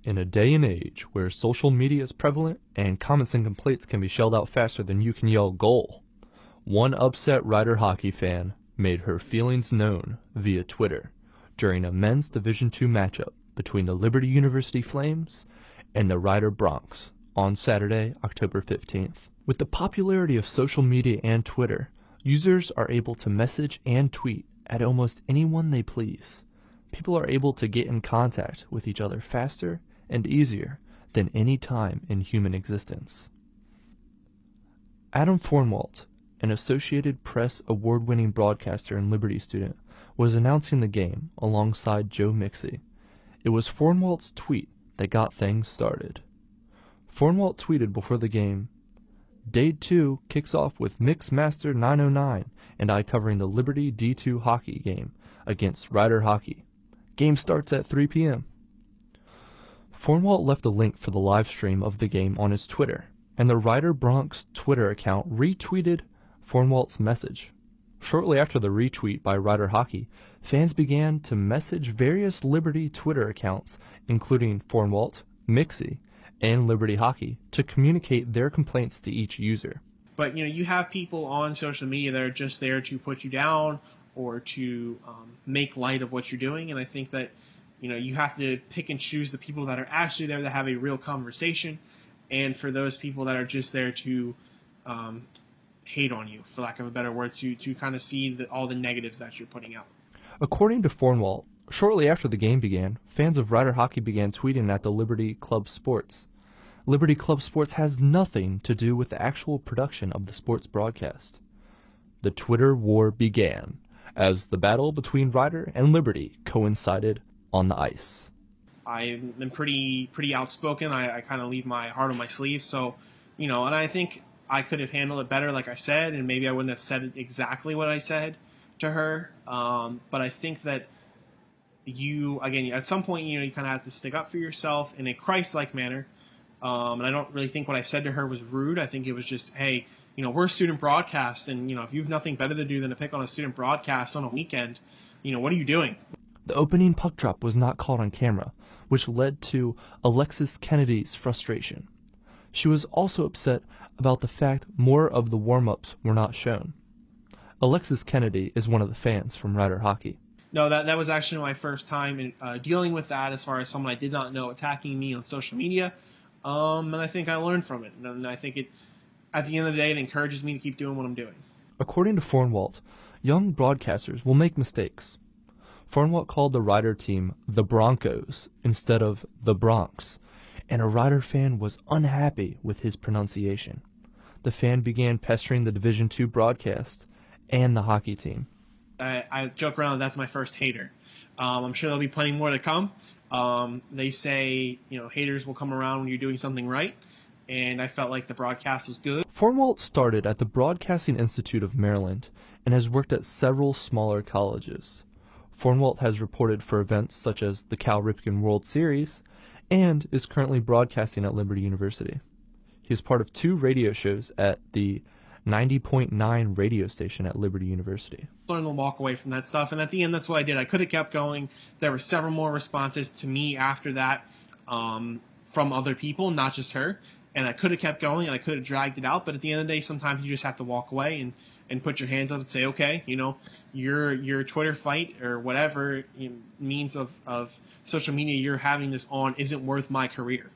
In a day and age where social media is prevalent and comments and complaints can be shelled out faster than you can yell goal, one upset Rider hockey fan made her feelings known via Twitter during a men's Division II matchup between the Liberty University Flames and the Rider Broncs on Saturday, October 15th. With the popularity of social media and Twitter, users are able to message and tweet at almost anyone they please. People are able to get in contact with each other faster and easier than any time in human existence. Adam Fornwalt, an Associated Press award-winning broadcaster and Liberty student, was announcing the game alongside Joe Mixey. It was Fornwalt's tweet that got things started. Fornwalt tweeted before the game, "Day 2 kicks off with Mixmaster 909 and I covering the Liberty D2 hockey game against Rider Hockey. Game starts at 3 p.m. Fornwalt left a link for the live stream of the game on his Twitter, and the Rider Broncs Twitter account retweeted Fornwalt's message. Shortly after the retweet by Rider Hockey, fans began to message various Liberty Twitter accounts, including Fornwalt, Mixey, and Liberty Hockey, to communicate their complaints to each user. But, you have people on social media that are just there to put you down or to make light of what you're doing, and I think that you have to pick and choose the people that are actually there to have a real conversation, and for those people that are just there to hate on you, for lack of a better word, to kind of see all the negatives that you're putting out. According to Fornwalt, shortly after the game began, fans of Rider Hockey began tweeting at the Liberty Club Sports. Liberty Club Sports has nothing to do with the actual production of the sports broadcast. The Twitter war began as the battle between Rider and Liberty coincided on the ice. I've been pretty outspoken. I kind of leave my heart on my sleeve. So, and I think I could have handled it better, like I said, and maybe I wouldn't have said exactly what I said to her. But I think that at some point, you kind of have to stick up for yourself in a Christ-like manner. And I don't really think what I said to her was rude. I think it was just, hey, we're a student broadcast, and, if you have nothing better to do than to pick on a student broadcast on a weekend, what are you doing? The opening puck drop was not caught on camera, which led to Alexis Kennedy's frustration. She was also upset about the fact more of the warm-ups were not shown. Alexis Kennedy is one of the fans from Rider Hockey. No, that was actually my first time in dealing with that as far as someone I did not know attacking me on social media. And I think I learned from it. And I think at the end of the day, it encourages me to keep doing what I'm doing. According to Fornwalt, young broadcasters will make mistakes. Fornwalt called the Rider team the Broncos instead of the Broncs, and a Rider fan was unhappy with his pronunciation. The fan began pestering the Division II broadcast and the hockey team. I joke around that's my first hater. I'm sure there'll be plenty more to come. They say, haters will come around when you're doing something right, and I felt like the broadcast was good. Fornwalt started at the Broadcasting Institute of Maryland and has worked at several smaller colleges. Fornwalt has reported for events such as the Cal Ripken World Series and is currently broadcasting at Liberty University. He is part of 2 radio shows at the 90.9 radio station at Liberty University. Learn to walk away from that stuff, and at the end, that's what I did. I could have kept going. There were several more responses to me after that from other people, not just her, and I could have kept going, and I could have dragged it out, but at the end of the day, sometimes you just have to walk away and put your hands up and say, okay, your Twitter fight or whatever means of social media you're having this on isn't worth my career.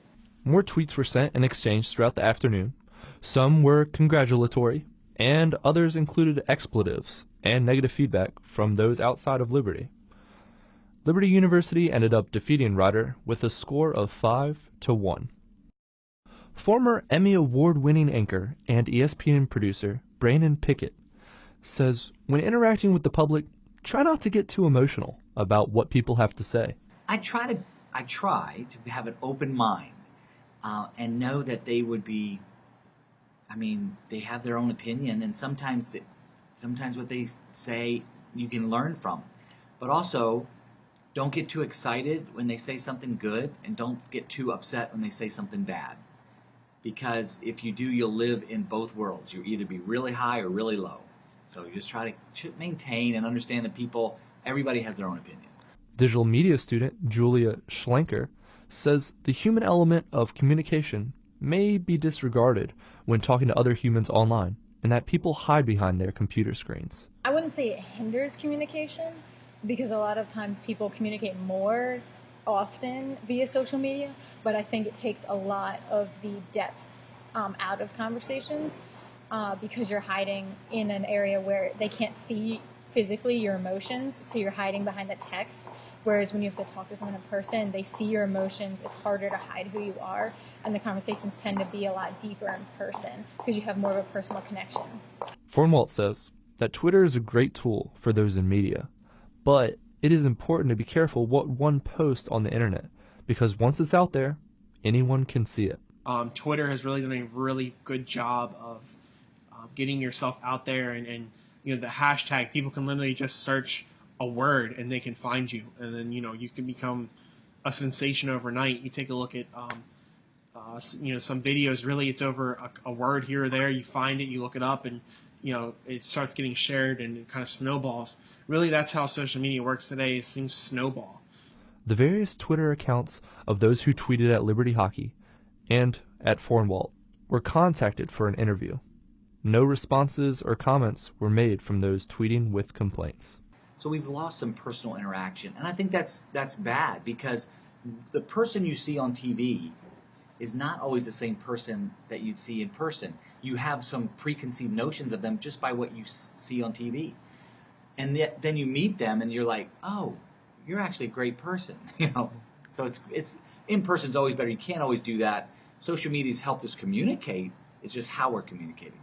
More tweets were sent and exchanged throughout the afternoon. Some were congratulatory, and others included expletives and negative feedback from those outside of Liberty. Liberty University ended up defeating Rider with a score of 5-1. Former Emmy Award-winning anchor and ESPN producer Brandon Pickett says, when interacting with the public, try not to get too emotional about what people have to say. I try to have an open mind and know that they would be, they have their own opinion, and sometimes what they say you can learn from. But also, don't get too excited when they say something good, and don't get too upset when they say something bad. Because if you do, you'll live in both worlds. You'll either be really high or really low. So you just try to maintain and understand that everybody has their own opinion. Digital media student Julia Schlenker says the human element of communication may be disregarded when talking to other humans online, and that people hide behind their computer screens. I wouldn't say it hinders communication, because a lot of times people communicate more often via social media, but I think it takes a lot of the depth out of conversations because you're hiding in an area where they can't see physically your emotions, so you're hiding behind the text. Whereas when you have to talk to someone in person, they see your emotions. It's harder to hide who you are, and the conversations tend to be a lot deeper in person because you have more of a personal connection. Fornwalt says that Twitter is a great tool for those in media, but it is important to be careful what one posts on the internet, because once it's out there, anyone can see it. Twitter has really done a really good job of getting yourself out there, and you know, the hashtag, people can literally just search a word and they can find you, and then you can become a sensation overnight. You take a look at some videos, really it's over a word here or there, you find it, you look it up, and it starts getting shared and it kind of snowballs. Really, that's how social media works today, is things snowball. The various Twitter accounts of those who tweeted at Liberty Hockey and at Fornwalt were contacted for an interview. No responses or comments were made from those tweeting with complaints. So we've lost some personal interaction, and I think that's bad, because the person you see on TV is not always the same person that you'd see in person. You have some preconceived notions of them just by what you see on TV, and then you meet them and you're like, oh, you're actually a great person, So it's in person's always better. You can't always do that. Social media's helped us communicate. It's just how we're communicating.